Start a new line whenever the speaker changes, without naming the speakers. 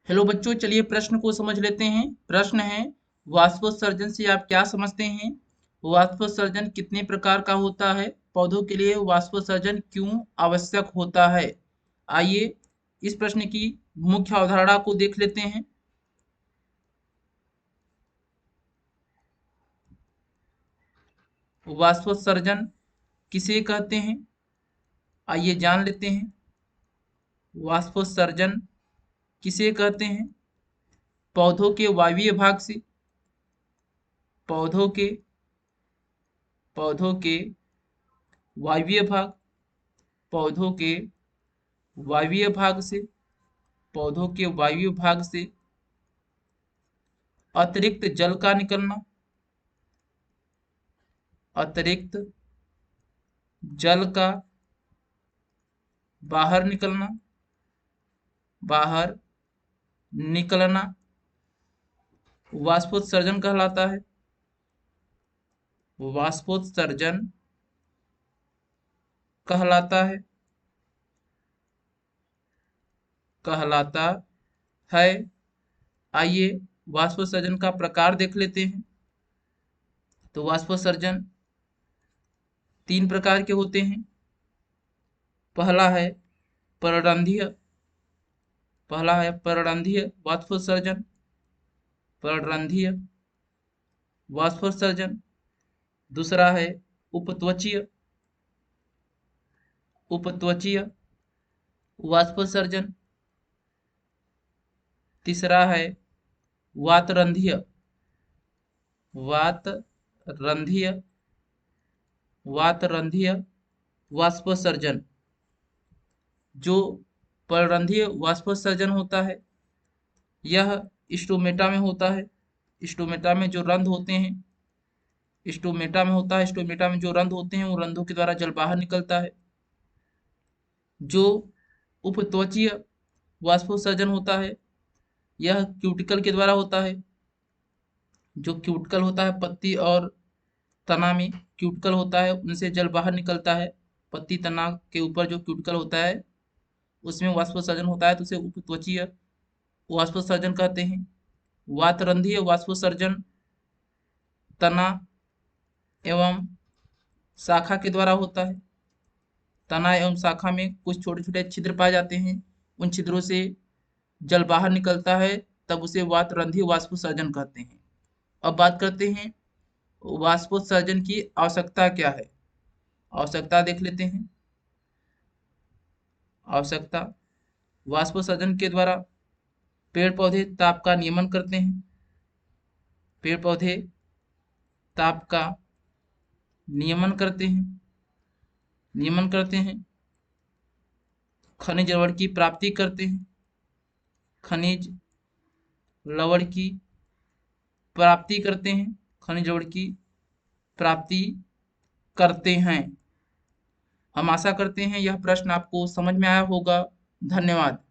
Hello बच्चों, चलिए प्रश्न को समझ लेते हैं। प्रश्न है, वाष्पोत्सर्जन से आप क्या समझते हैं? वाष्पोत्सर्जन कितने प्रकार का होता है? पौधों के लिए वाष्पोत्सर्जन क्यों आवश्यक होता है? आइए इस प्रश्न की मुख्य अवधारणा को देख लेते हैं। वाष्पोत्सर्जन किसे कहते हैं? आइए जान लेते हैं। वाष्पोत्सर्जन किसे कहते हैं? पौधों के वायवीय भाग से, पौधों के पौधों के वायवीय भाग, पौधों के वायवीय भाग से, पौधों के वायवीय भाग से अतिरिक्त जल का निकलना, अतिरिक्त जल का बाहर निकलना, बाहर निकलना वाष्पोत्सर्जन कहलाता है। वाष्पोत्सर्जन कहलाता है, कहलाता है। आइए वाष्पोत्सर्जन का प्रकार देख लेते हैं। तो वाष्पोत्सर्जन 3 प्रकार के होते हैं। पहला है पर्णरंध्रीय, पहला है पर्णरंध्रीय वाष्पोत्सर्जन, पर्णरंध्रीय वाष्पोत्सर्जन। दूसरा है उपत्वचीय, उपत्वचीय वाष्पोत्सर्जन। तीसरा है वातरंध्रीय, वातरंध्रीय, वातरंध्रीय वाष्पोत्सर्जन। जो पर्णरंध्रीय वाष्पोत्सर्जन होता है यह स्टोमेटा में होता है। स्टोमेटा में जो रंध्र होते हैं, स्टोमेटा में होता है। स्टोमेटा में जो रंध्र होते हैं, वो रंध्रों के द्वारा जल बाहर निकलता है। जो उपत्वचीय वाष्पोत्सर्जन होता है यह क्यूटिकल के द्वारा होता है। जो क्यूटिकल होता है, पत्ती और तना में क्यूटिकल होता है, उनसे जल बाहर निकलता है। पत्ती तना के ऊपर जो क्यूटिकल होता है उसमें वाष्पोत्सर्जन होता है, तो उसे उपत्वचीय वाष्पोत्सर्जन कहते हैं। वातरंध्रीय वाष्पोत्सर्जन तना एवं शाखा के द्वारा होता है। तना एवं शाखा में कुछ छोटे छोटे छिद्र पाए जाते हैं, उन छिद्रों से जल बाहर निकलता है, तब उसे वातरंध्रीय वाष्पोत्सर्जन कहते हैं। अब बात करते हैं वाष्पोत्सर्जन की आवश्यकता क्या है। आवश्यकता देख लेते हैं। आवश्यकता, वाष्पोत्सर्जन के द्वारा पेड़ पौधे ताप का नियमन करते हैं। पेड़ पौधे ताप का नियमन करते हैं, नियमन करते हैं। खनिज लवण की प्राप्ति करते हैं, खनिज लवण की प्राप्ति करते हैं, खनिज लवण की प्राप्ति करते हैं। हम आशा करते हैं यह प्रश्न आपको समझ में आया होगा। धन्यवाद।